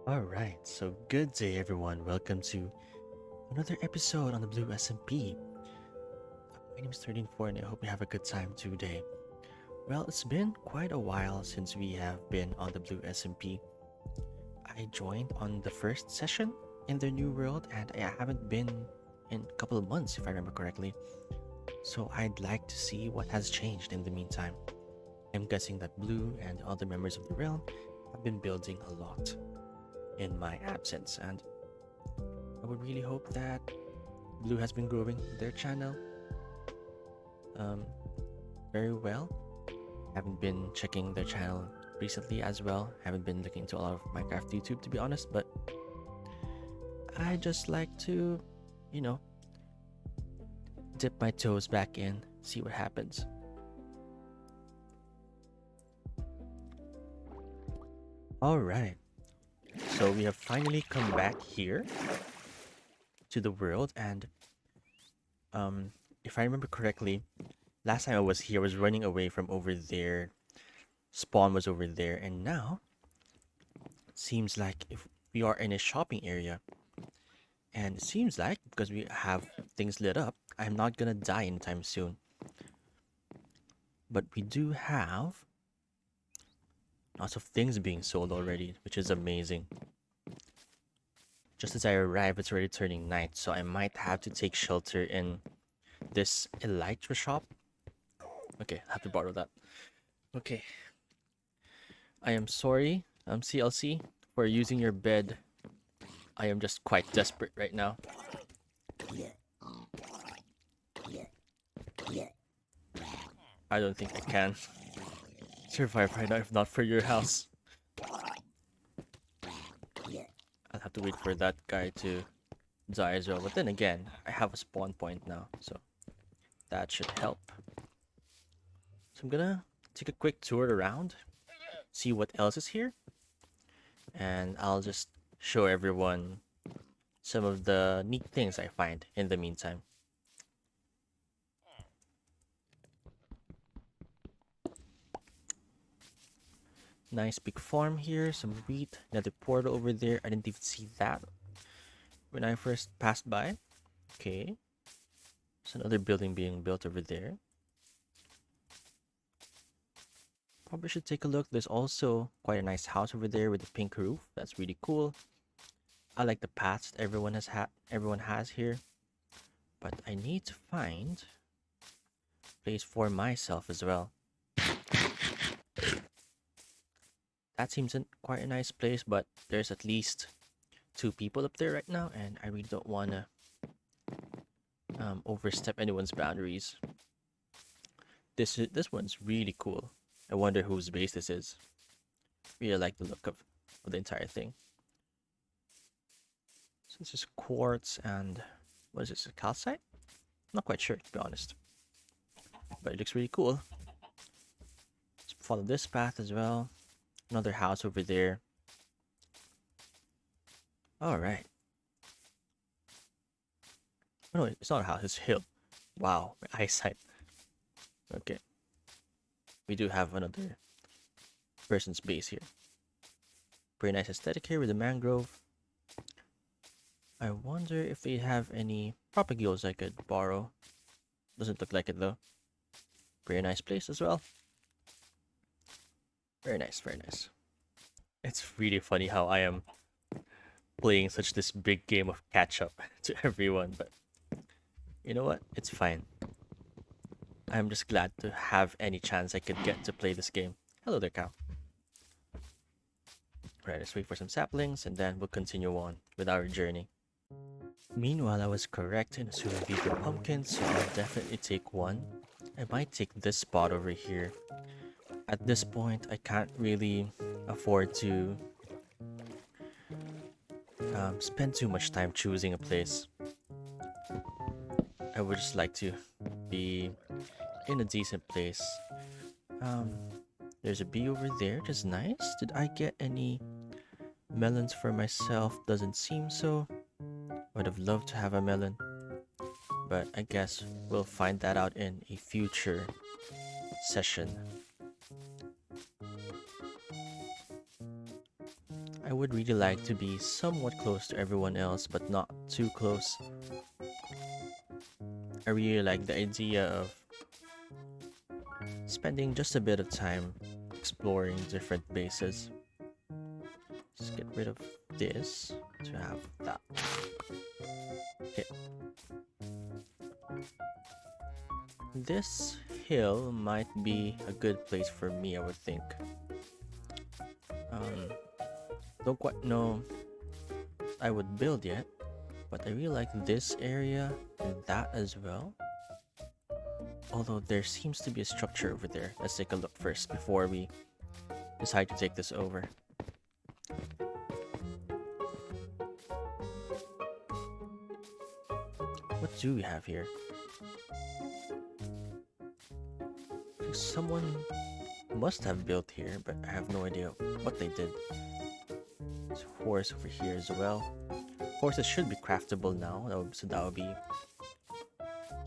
Alright, so good day everyone. Welcome to another episode on the Blue SMP. My name is 134 and I hope you have a good time today. Well, it's been quite a while since we have been on the Blue SMP. I joined on the first session in the new world and I haven't been in a couple of months if I remember correctly. So I'd like to see what has changed in the meantime. I'm guessing that Blue and other members of the realm have been building a lot in my absence, and I would really hope that Blue has been growing their channel um, very well. Haven't been checking their channel recently as well. Haven't been looking to a lot of Minecraft YouTube to be honest, but I just like to, you know, dip my toes back in, see what happens. Alright, so we have finally come back here to the world, and if I remember correctly, last time I was here I was running away from over there. Spawn was over there, and now it seems like if we are in a shopping area, and it seems like because we have things lit up, I'm not gonna die anytime soon. But we do have lots of things being sold already, which is amazing. Just as I arrive, it's already turning night, so I might have to take shelter in this elytra shop. Okay, I have to borrow that. Okay. I am sorry, CLC, for using your bed. I am just quite desperate right now. I don't think I can survive right now if not for your house. I'll have to wait for that guy to die as well. But then again, I have a spawn point now, so that should help. So I'm gonna take a quick tour around, see what else is here, and I'll just show everyone some of the neat things I find in the meantime. Nice big farm here, some wheat, another portal over there. I didn't even see that when I first passed by. Okay. There's another building being built over there. Probably should take a look. There's also quite a nice house over there with a pink roof. That's really cool. I like the paths that everyone has here. But I need to find a place for myself as well. That seems quite a nice place, but there's at least 2 people up there right now, and I really don't want to overstep anyone's boundaries. This one's really cool. I wonder whose base this is. Really like the look of the entire thing. So this is quartz and what is this, a calcite? Not quite sure to be honest, but it looks really cool. Let's follow this path as well. Another house over there. All right. Oh, no, it's not a house, it's a hill. Wow, my eyesight. Okay. We do have another person's base here. Pretty nice aesthetic here with the mangrove. I wonder if they have any propagules I could borrow. Doesn't look like it though. Pretty nice place as well. Very nice, very nice. It's really funny how I am playing such this big game of catch up to everyone, but you know what? It's fine. I'm just glad to have any chance I could get to play this game. Hello there, cow. Right, let's wait for some saplings and then we'll continue on with our journey. Meanwhile, I was correct in assuming these were pumpkins, so I'll definitely take one. I might take this spot over here. At this point, I can't really afford to spend too much time choosing a place. I would just like to be in a decent place. There's a bee over there, which is nice. Did I get any melons for myself? Doesn't seem so. Would have loved to have a melon, but I guess we'll find that out in a future session. I I would really like to be somewhat close to everyone else, but not too close. I really like the idea of spending just a bit of time exploring different bases. Just get rid of this to have that. Okay. This hill might be a good place for me, I would think. Don't quite know I would build yet, but I really like this area and that as well. Although there seems to be a structure over there. Let's take a look first before we decide to take this over. What do we have here? Someone must have built here, but I have no idea what they did. There's a horse over here as well. Horses should be craftable now, so that would be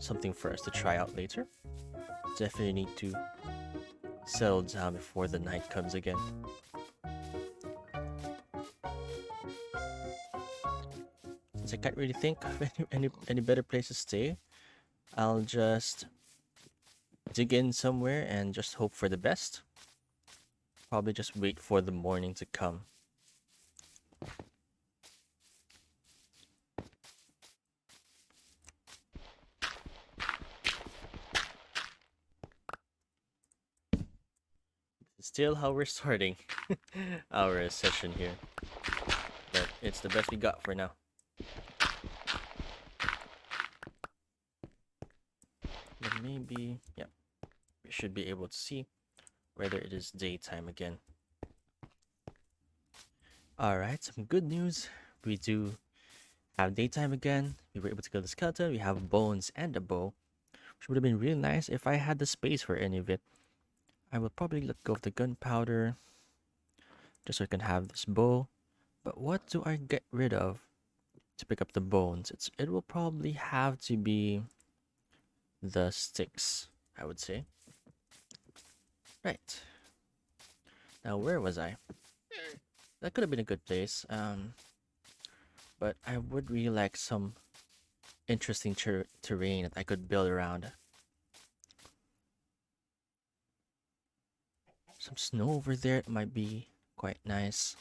something for us to try out later. Definitely need to settle down before the night comes again. Since I can't really think of any better place to stay, I'll just dig in somewhere and just hope for the best. Probably just wait for the morning to come. Still how we're starting our session here, but it's the best we got for now. But maybe, yeah, we should be able to see whether it is daytime again. Alright, some good news. We do have daytime again. We were able to kill the skeleton. We have bones and a bow, which would have been really nice if I had the space for any of it. I will probably let go of the gunpowder just so I can have this bow. But what do I get rid of to pick up the bones? It will probably have to be the sticks, I would say. Right. Now, where was I? That could have been a good place. But I would really like some interesting terrain that I could build around. Some snow over there, it might be quite nice.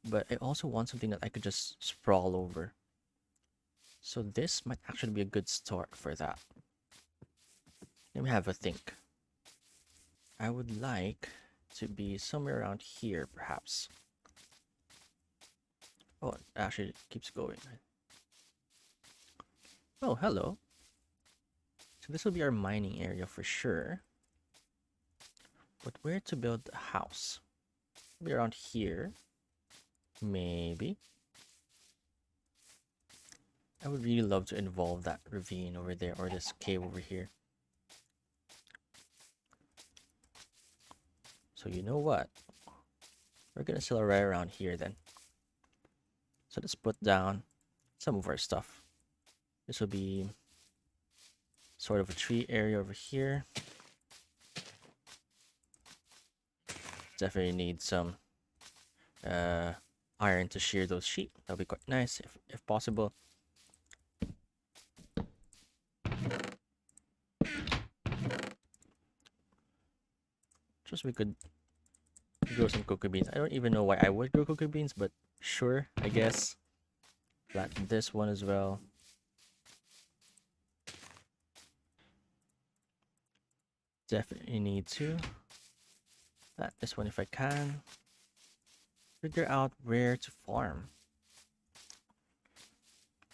But I also want something that I could just sprawl over. So this might actually be a good start for that. Let me have a think. I would like to be somewhere around here, perhaps. Oh, it actually keeps going. Oh, hello. So this will be our mining area for sure. But where to build a house? Maybe around here. Maybe. I would really love to involve that ravine over there, or this cave over here. So you know what? We're gonna settle right around here then. So let's put down some of our stuff. This will be sort of a tree area over here. Definitely need some iron to shear those sheep. That'll be quite nice if possible. Just we could grow some cocoa beans. I don't even know why I would grow cocoa beans, but sure, I guess. Plant this one as well. Definitely need to plant this one if I can. Figure out where to farm.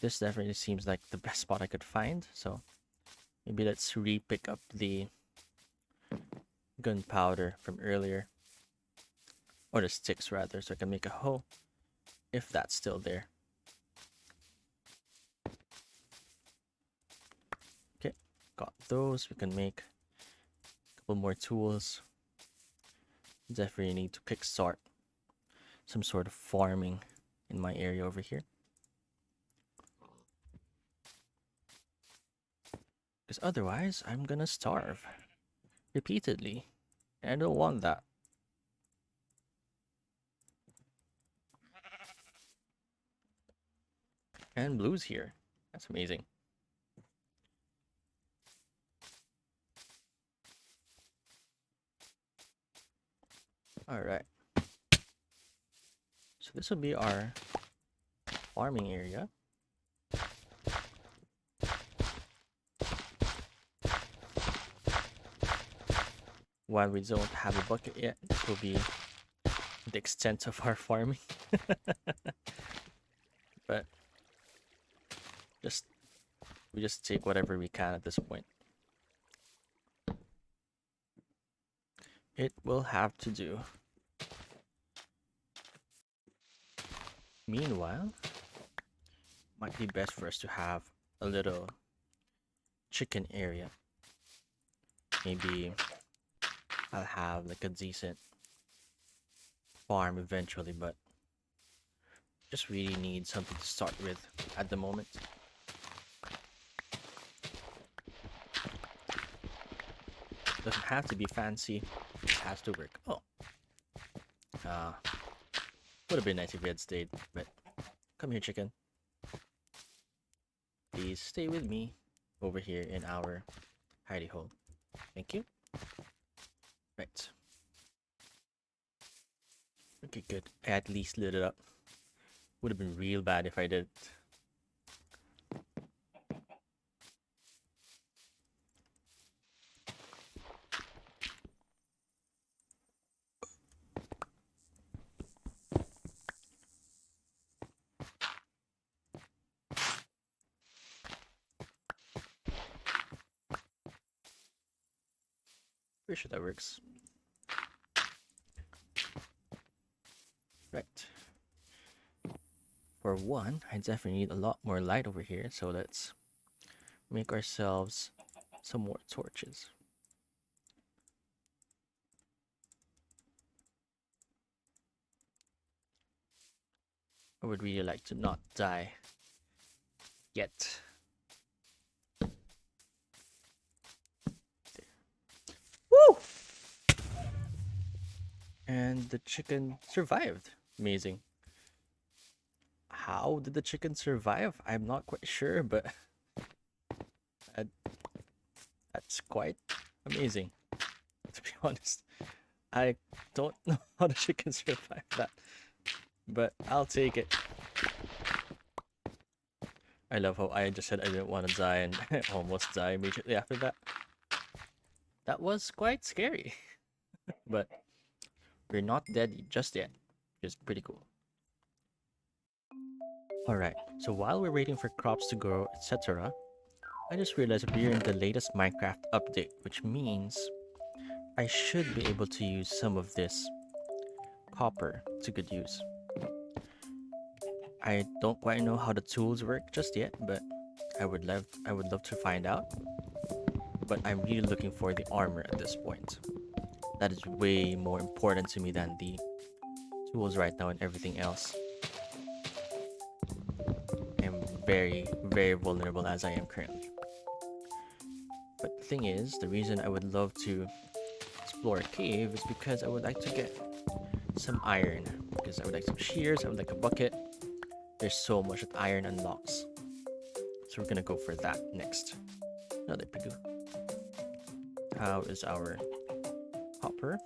This definitely seems like the best spot I could find, so maybe let's re-pick up the gunpowder from earlier. Or the sticks rather, so I can make a hoe if that's still there. Okay, got those. We can make a couple more tools. Definitely need to kickstart some sort of farming in my area over here. Because otherwise, I'm gonna starve repeatedly. And I don't want that. And blue's here. That's amazing. Alright. So this will be our farming area. While we don't have a bucket yet, this will be the extent of our farming. But we just take whatever we can at this point. It will have to do. Meanwhile, might be best for us to have a little chicken area. Maybe I'll have like a decent farm eventually, but just really need something to start with at the moment. Doesn't have to be fancy, it has to work. Oh, would have been nice if we had stayed, but come here, chicken. Please stay with me over here in our hidey hole. Thank you. Right. Okay, good. I at least lit it up. Would have been real bad if I did. Pretty sure that works. Right. For one, I definitely need a lot more light over here, so let's make ourselves some more torches. I would really like to not die yet. There. Woo! And the chicken survived. Amazing. How did the chicken survive? I'm not quite sure, but that's quite amazing. To be honest, I don't know how the chicken survived that, but I'll take it. I love how I just said I didn't want to die and I almost died immediately after that. That was quite scary, but we're not dead just yet, which is pretty cool. Alright, so while we're waiting for crops to grow, etc., I just realized we're in the latest Minecraft update, which means I should be able to use some of this copper to good use. I don't quite know how the tools work just yet, but I would love to find out. But I'm really looking for the armor at this point. That is way more important to me than the tools right now and everything else. I'm very, very vulnerable as I am currently. But the thing is, the reason I would love to explore a cave is because I would like to get some iron. Because I would like some shears, I would like a bucket. There's so much that iron unlocks. So we're gonna go for that next. Another pigoo. How is our copper?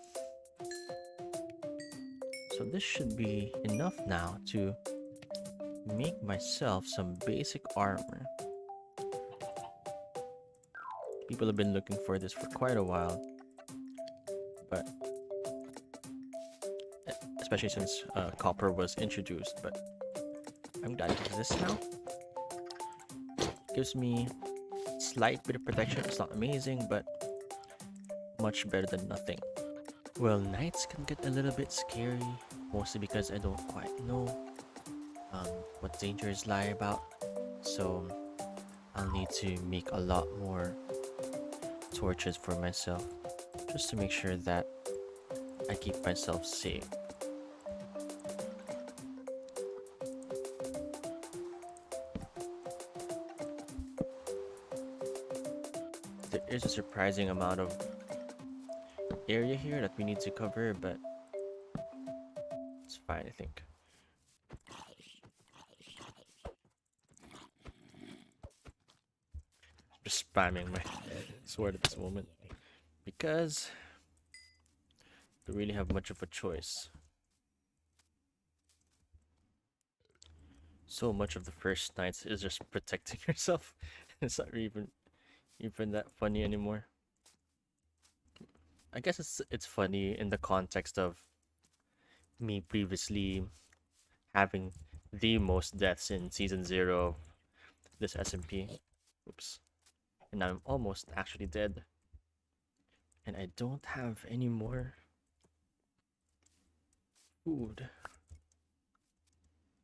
So this should be enough now to make myself some basic armor. People have been looking for this for quite a while, but especially since copper was introduced, but I'm glad to do this now. Gives me slight bit of protection. It's not amazing, but much better than nothing. Well, nights can get a little bit scary, mostly because I don't quite know what dangers lie about. So I'll need to make a lot more torches for myself, just to make sure that I keep myself safe. There is a surprising amount of area here that we need to cover, but it's fine, I think. spamming my sword at this moment because I don't really have much of a choice. So much of the first nights is just protecting yourself. It's not even that funny anymore. I guess it's funny in the context of me previously having the most deaths in season 0 of this SMP. Oops. And I'm almost actually dead. And I don't have any more food.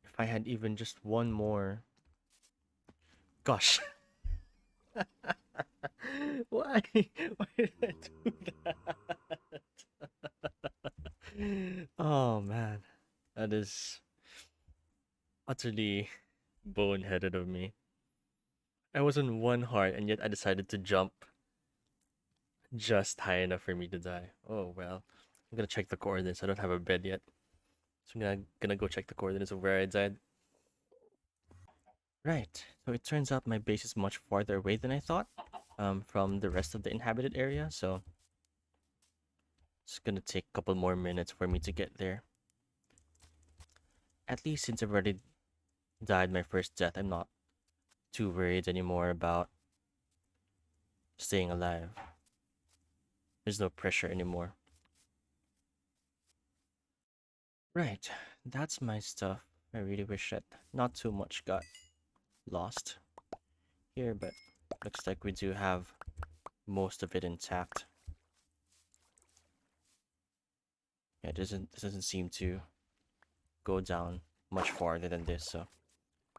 If I had even just one more. Gosh. Why? Why did I do that? Oh man. That is utterly boneheaded of me. I was on one heart and yet I decided to jump just high enough for me to die. Oh well. I'm gonna check the coordinates. I don't have a bed yet. So I'm gonna go check the coordinates of where I died. Right. So it turns out my base is much farther away than I thought, from the rest of the inhabited area. So it's gonna take a couple more minutes for me to get there. At least since I've already died my first death, I'm not too worried anymore about staying alive. There's no pressure anymore. Right. That's my stuff. I really wish that not too much got lost here, but looks like we do have most of it intact. Yeah, it doesn't seem to go down much farther than this, so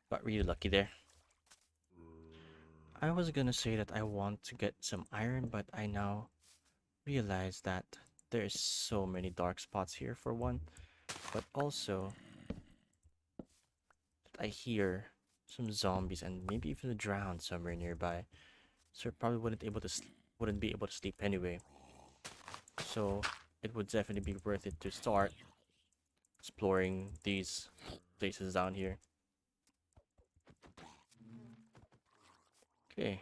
got really lucky there. I was gonna say that I want to get some iron, but I now realize that there's so many dark spots here for one, but also that I hear some zombies and maybe even a drown somewhere nearby. So I probably wouldn't be able to sleep anyway. So it would definitely be worth it to start exploring these places down here. Okay,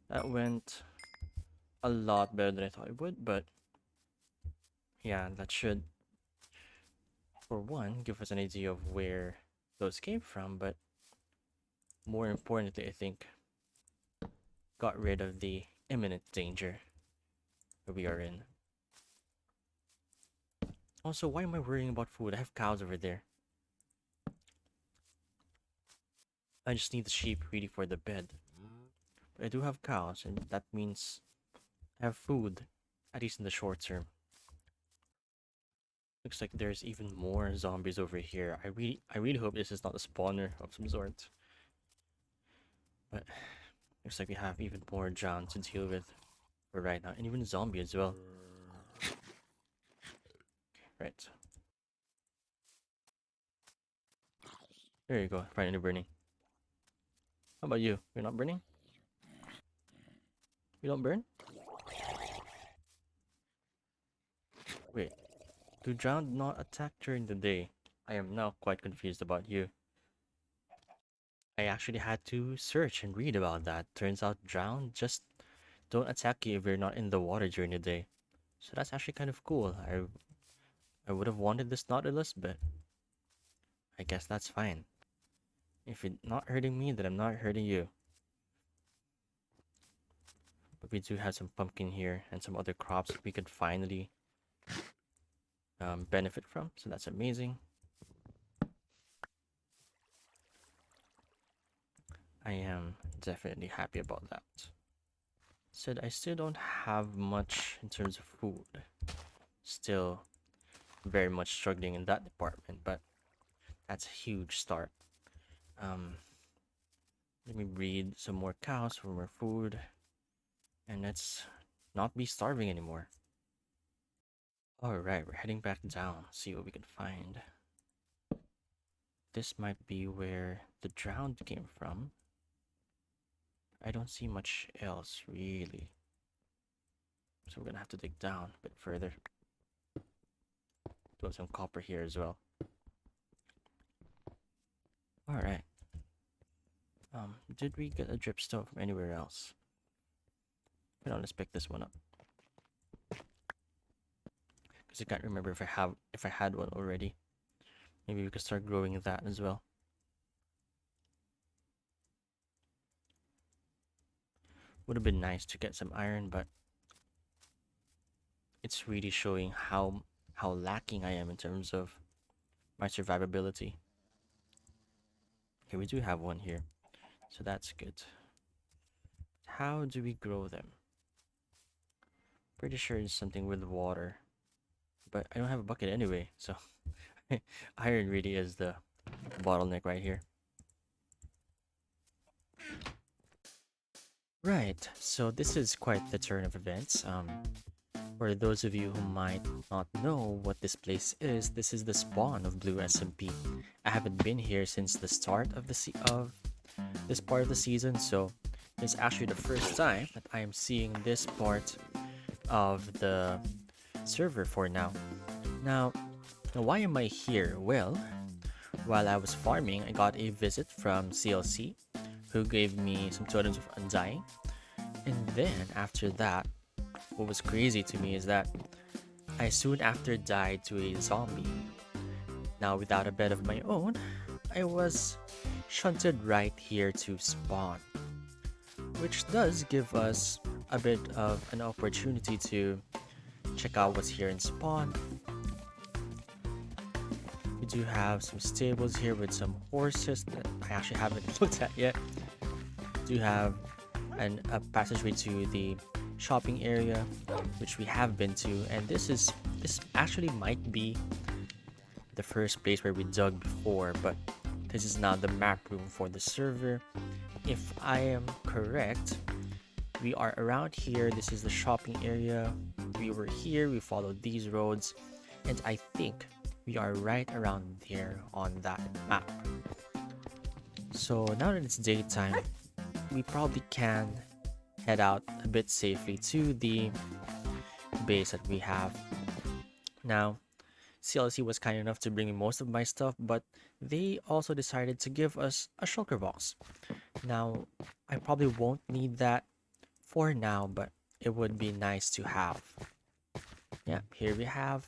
that went a lot better than I thought it would, but yeah, that should, for one, give us an idea of where those came from, but more importantly, I think, got rid of the imminent danger that we are in. Also, why am I worrying about food? I have cows over there. I just need the sheep ready for the bed. But I do have cows, and that means I have food, at least in the short term. Looks like there's even more zombies over here. I really hope this is not a spawner of some sort. But looks like we have even more drown to deal with for right now, and even a zombie as well. Right. There you go, finally burning. How about you? You're not burning? You don't burn? Wait, do drown not attack during the day? I am now quite confused about you. I actually had to search and read about that. Turns out drown just don't attack you if you're not in the water during the day. So that's actually kind of cool. I would have wanted this Nautilus, but I guess that's fine. If you're not hurting me, then I'm not hurting you. But we do have some pumpkin here and some other crops we could finally benefit from, so that's amazing. I am definitely happy about that. Said I still don't have much in terms of food. Still very much struggling in that department, but that's a huge start. Um, Let me breed some more cows for more food, and let's not be starving anymore. Alright, we're heading back down, see what we can find. This might be where the drowned came from. I don't see much else, really. So we're gonna have to dig down a bit further. Do have some copper here as well. Alright. Did we get a dripstone from anywhere else? Hold on, let's pick this one up. Because I can't remember if I had one already. Maybe we could start growing that as well. Would have been nice to get some iron, but it's really showing how lacking I am in terms of my survivability. Okay, we do have one here, so that's good. How do we grow them? Pretty sure it's something with water, but I don't have a bucket anyway, so iron really is the bottleneck right here. Right, so this is quite the turn of events. For those of you who might not know what this place is, this is the spawn of Blue SMP. I haven't been here since the start of of this part of the season, so it's actually the first time that I am seeing this part of the server for now. Now, why am I here? Well, while I was farming, I got a visit from CLC, who gave me some totems of undying. And then after that, what was crazy to me is that I soon after died to a zombie. Now, without a bed of my own, I was shunted right here to spawn, which does give us a bit of an opportunity to check out what's here in spawn. We do have some stables here with some horses that I actually haven't looked at yet. We do have a passageway to the shopping area, which we have been to, and this actually might be the first place where we dug before, but this is now the map room for the server. If I am correct, we are around here. This is the shopping area. We were here, we followed these roads, and I think we are right around there on that map. So now that it's daytime, we probably can head out a bit safely to the base that we have. Now, CLC was kind enough to bring me most of my stuff, but they also decided to give us a shulker box. Now, I probably won't need that for now, but it would be nice to have. Yeah, here we have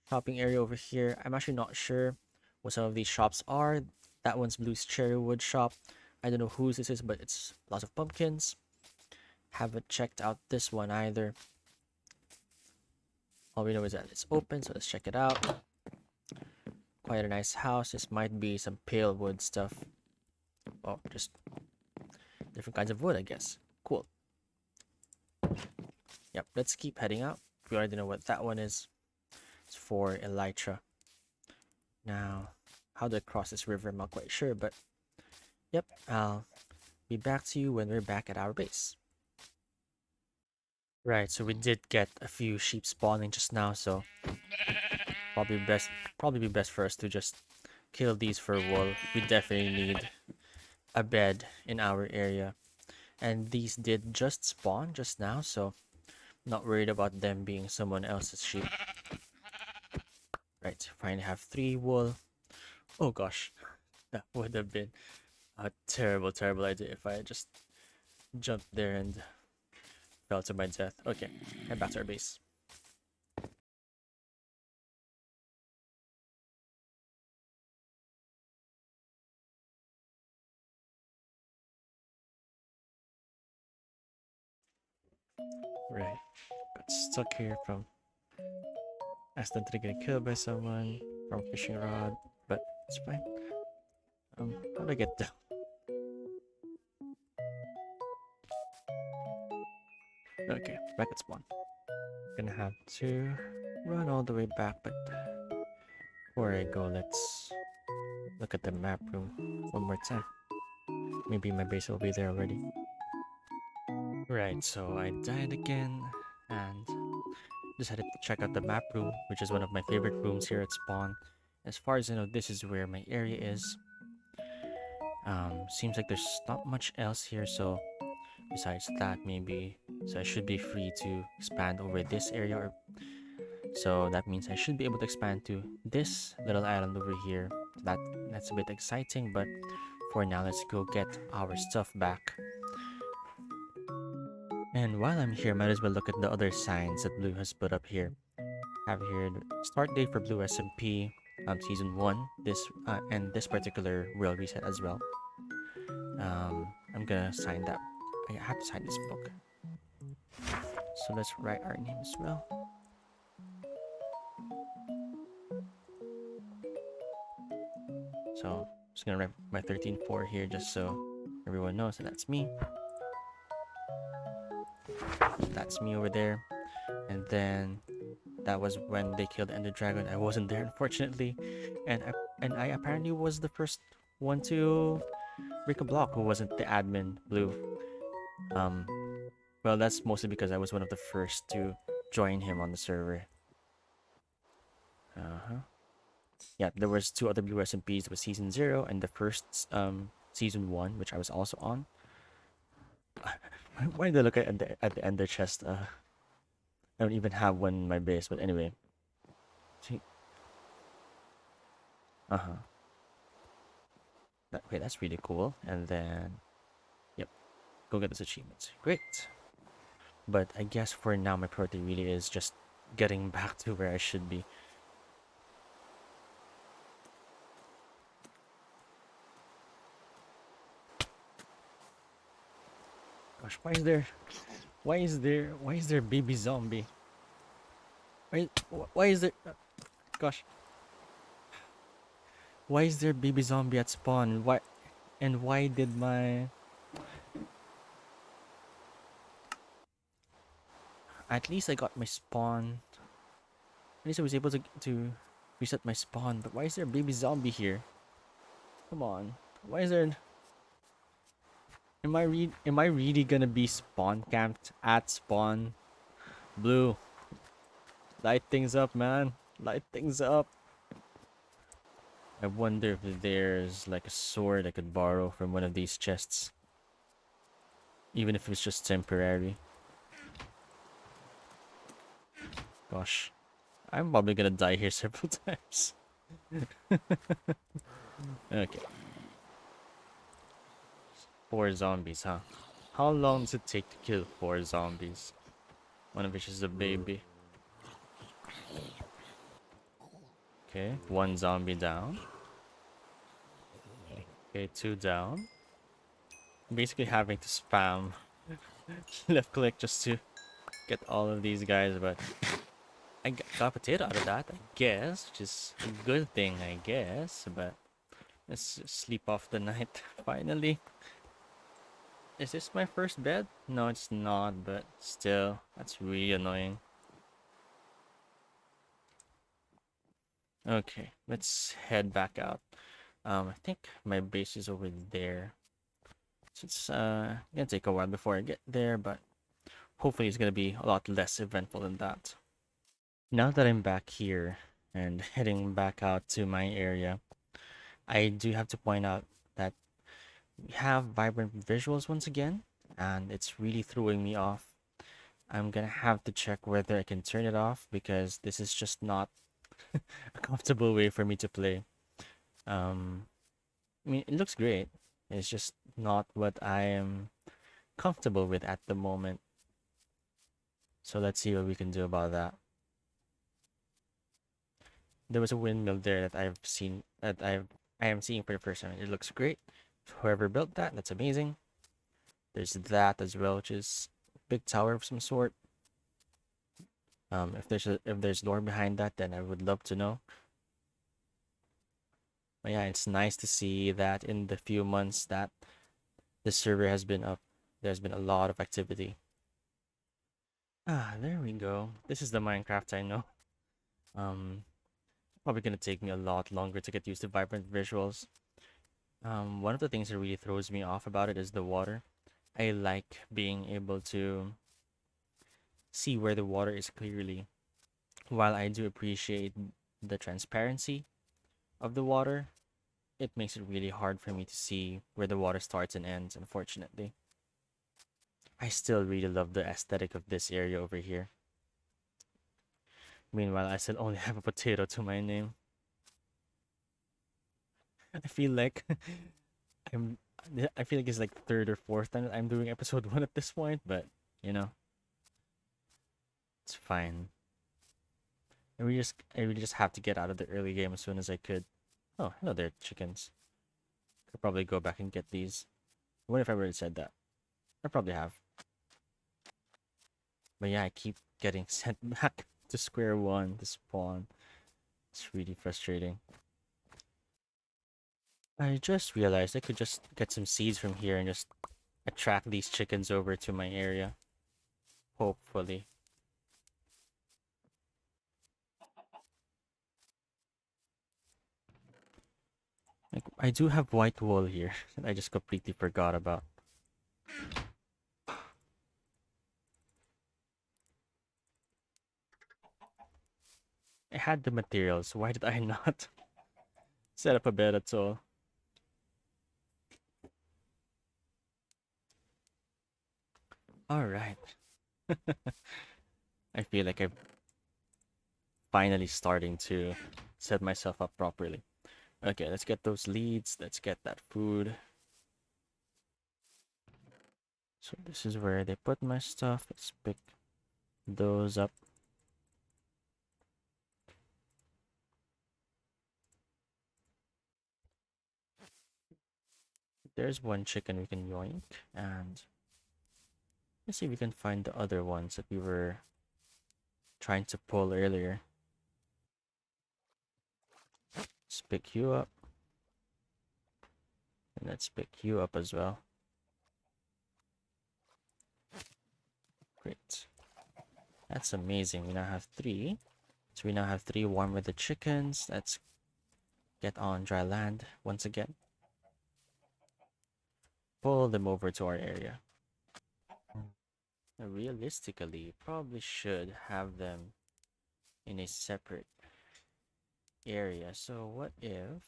shopping area over here. I'm actually not sure what some of these shops are. That one's Blue's Cherrywood shop. I don't know whose this is, but it's lots of pumpkins. Haven't checked out this one either. All we know is that it's open, so let's check it out. Quite a nice house. This might be some pale wood stuff. Oh, just different kinds of wood, I guess. Cool. Yep, let's keep heading out. We already know what that one is. It's for Elytra. Now, how do I cross this river? I'm not quite sure, but yep, I'll be back to you when we're back at our base. Right, so we did get a few sheep spawning just now, so probably be best for us to just kill these for wool. We definitely need a bed in our area. And these did just spawn just now, so not worried about them being someone else's sheep. Right, finally have 3 wool. Oh gosh, that would have been a terrible idea if I just jumped there and fell to my death. Okay, head back to our base. Right, got stuck here from accidentally getting killed by someone from fishing rod, but it's fine. How do I get down? Okay, back at spawn. Gonna have to run all the way back, but before I go, let's look at the map room one more time. Maybe my base will be there already. Right, so I died again and decided to check out the map room, which is one of my favorite rooms here at spawn. As far as I know, this is where my area is. Seems like there's not much else here, so besides that, maybe so I should be free to expand over this area, or so that means I should be able to expand to this little island over here. That's a bit exciting, but for now, let's go get our stuff back. And while I'm here, might as well look at the other signs that Blue has put up here. Have here the start date for Blue SMP, season one. This and this particular world reset as well. I'm gonna sign that. I have to sign this book. So let's write our name as well. So I'm just gonna write my 13-4 here just so everyone knows that that's me. That's me over there. And then that was when they killed the Ender Dragon. I wasn't there unfortunately. And I apparently was the first one to break a block who wasn't the admin, Blue. Um well, that's mostly because I was one of the first to join him on the server. Uh-huh. Yeah, there was two other Blue SMPs. There was season 0 and the first season 1, which I was also on. Why did I look at the ender chest? I don't even have one in my base, but anyway. See, uh-huh. Okay, that's really cool. And then, yep, go get those achievements. Great. But I guess for now, my priority really is just getting back to where I should be. Gosh, why is there baby zombie? Why is there, gosh, why is there baby zombie at spawn? Why did my, at least I got my spawn. At least I was able to reset my spawn, but why is there a baby zombie here? Come on. Why is there, am I really gonna be spawn camped at spawn? Blue, light things up, man. Light things up. I wonder if there's like a sword I could borrow from one of these chests. Even if it's just temporary. Gosh. I'm probably gonna die here several times. Okay. 4 zombies, huh? How long does it take to kill 4 zombies? One of which is a baby. Okay, 1 zombie down. Okay, 2 down. Basically having to spam left click just to get all of these guys, but I got a potato out of that, I guess, which is a good thing, I guess, but let's just sleep off the night, finally. Is this my first bed? No, it's not, but still, that's really annoying. Okay, let's head back out. I think my base is over there. So it's gonna take a while before I get there, but hopefully it's gonna be a lot less eventful than that. Now that I'm back here and heading back out to my area, I do have to point out that we have vibrant visuals once again, and it's really throwing me off. I'm gonna have to check whether I can turn it off because this is just not a comfortable way for me to play. Um, I mean, it looks great. It's just not what I am comfortable with at the moment. So let's see what we can do about that. There was a windmill there that I am seeing for the first time. It looks great. Whoever built that, that's amazing. There's that as well, which is a big tower of some sort. If there's lore behind that, then I would love to know. But yeah, it's nice to see that in the few months that the server has been up, there's been a lot of activity. Ah, there we go. This is the Minecraft I know. Um, Probably gonna take me a lot longer to get used to vibrant visuals. One of the things that really throws me off about it is the water. I like being able to see where the water is clearly. While I do appreciate the transparency of the water, it makes it really hard for me to see where the water starts and ends, unfortunately. I still really love the aesthetic of this area over here. Meanwhile, I still only have a potato to my name. I feel like I'm I feel like it's like third or fourth time that I'm doing episode 1 at this point, but you know? It's fine. I really just have to get out of the early game as soon as I could. Oh, hello there, chickens. Could probably go back and get these. What if I already said that? I probably have. But yeah, I keep getting sent back to square one to spawn. It's really frustrating. I just realized I could just get some seeds from here and just attract these chickens over to my area. Hopefully. Like, I do have white wool here that I just completely forgot about. I had the materials. Why did I not set up a bed at all? Alright. I feel like I'm finally starting to set myself up properly. Okay, let's get those leads. Let's get that food. So this is where they put my stuff. Let's pick those up. There's one chicken we can yoink, and let's see if we can find the other ones that we were trying to pull earlier. Let's pick you up. And let's pick you up as well. Great. That's amazing. We now have 3. So we now have 3 warm with the chickens. Let's get on dry land once again. Pull them over to our area. Realistically, probably should have them in a separate area. So what if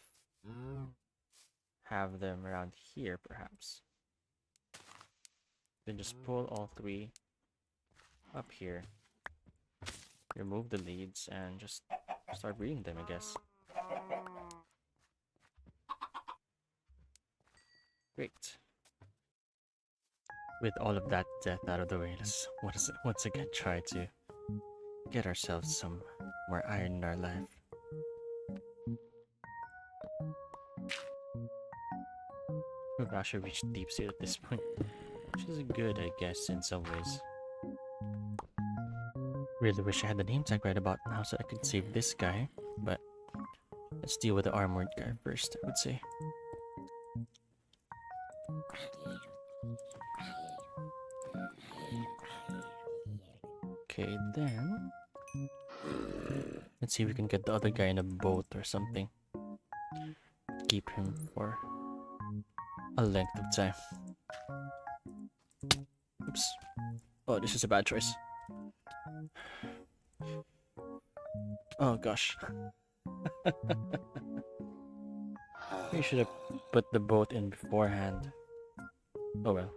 have them around here perhaps? Then just pull all 3 up here. Remove the leads and just start breeding them, I guess. Great. With all of that death out of the way, let's once again try to get ourselves some more iron in our life. We've actually reached deep state at this point, which is good, I guess, in some ways. Really wish I had the name tag right about now so I could save this guy, but let's deal with the armored guy first, I would say. Okay, then let's see if we can get the other guy in a boat or something. Keep him for a length of time. Oops. Oh, this is a bad choice. Oh gosh. We should have put the boat in beforehand. Oh well.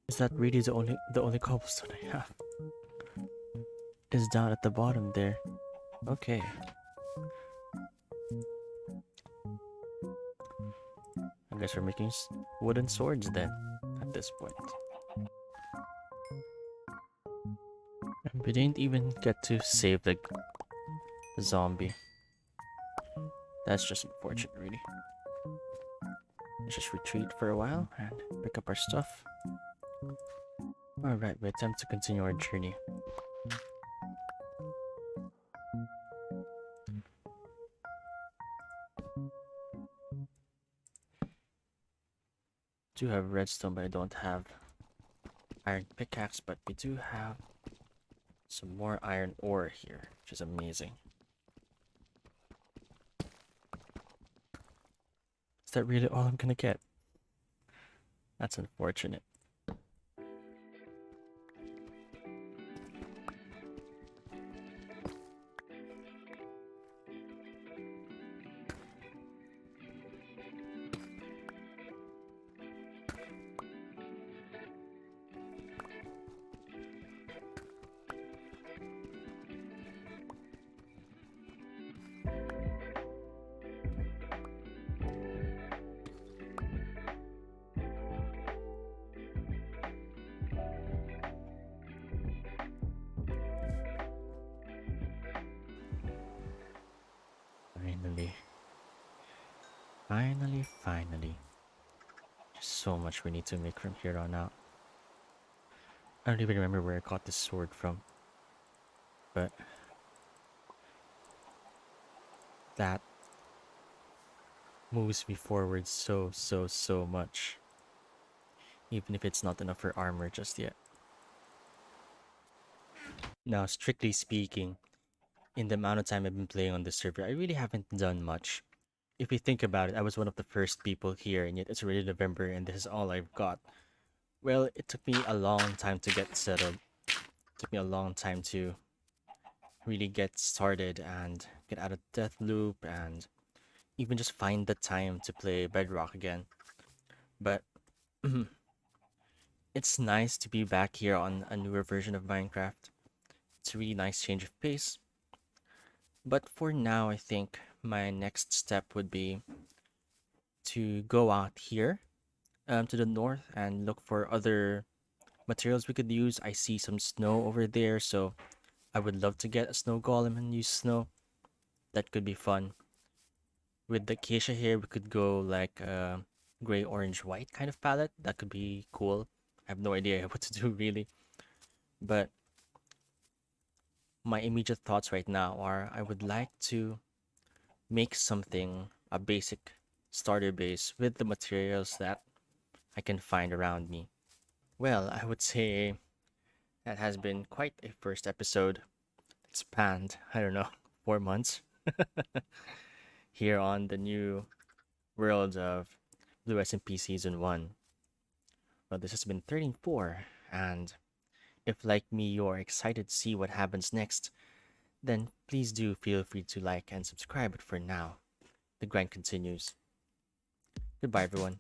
Is that really the only cobblestone I have? Is down at the bottom there. Okay. I guess we're making wooden swords then at this point. And we didn't even get to save the zombie. That's just unfortunate, really. Let's just retreat for a while and pick up our stuff. Alright, we attempt to continue our journey. Do have redstone, but I don't have iron pickaxe, but we do have some more iron ore here, which is amazing. Is that really all I'm gonna get? That's unfortunate. Finally. Finally, finally. There's so much we need to make from here on out. I don't even remember where I got this sword from, but that moves me forward so much. Even if it's not enough for armor just yet. Now, strictly speaking, in the amount of time I've been playing on this server, I really haven't done much. If you think about it, I was one of the first people here, and yet it's already November, and this is all I've got. Well, it took me a long time to get settled. It took me a long time to really get started and get out of death loop and even just find the time to play Bedrock again. But it's nice to be back here on a newer version of Minecraft. It's a really nice change of pace. But for now, I think my next step would be to go out here to the north and look for other materials we could use. I see some snow over there, so I would love to get a snow golem and use snow. That could be fun. With the acacia here, we could go like a gray, orange, white kind of palette. That could be cool. I have no idea what to do really. But my immediate thoughts right now are I would like to make something, a basic starter base with the materials that I can find around me. Well, I would say that has been quite a first episode. It spanned, I don't know, 4 months here on the new world of Blue SMP Season 1. Well, this has been 13.4, and if, like me, you're excited to see what happens next, then please do feel free to like and subscribe. But for now, the grind continues. Goodbye, everyone.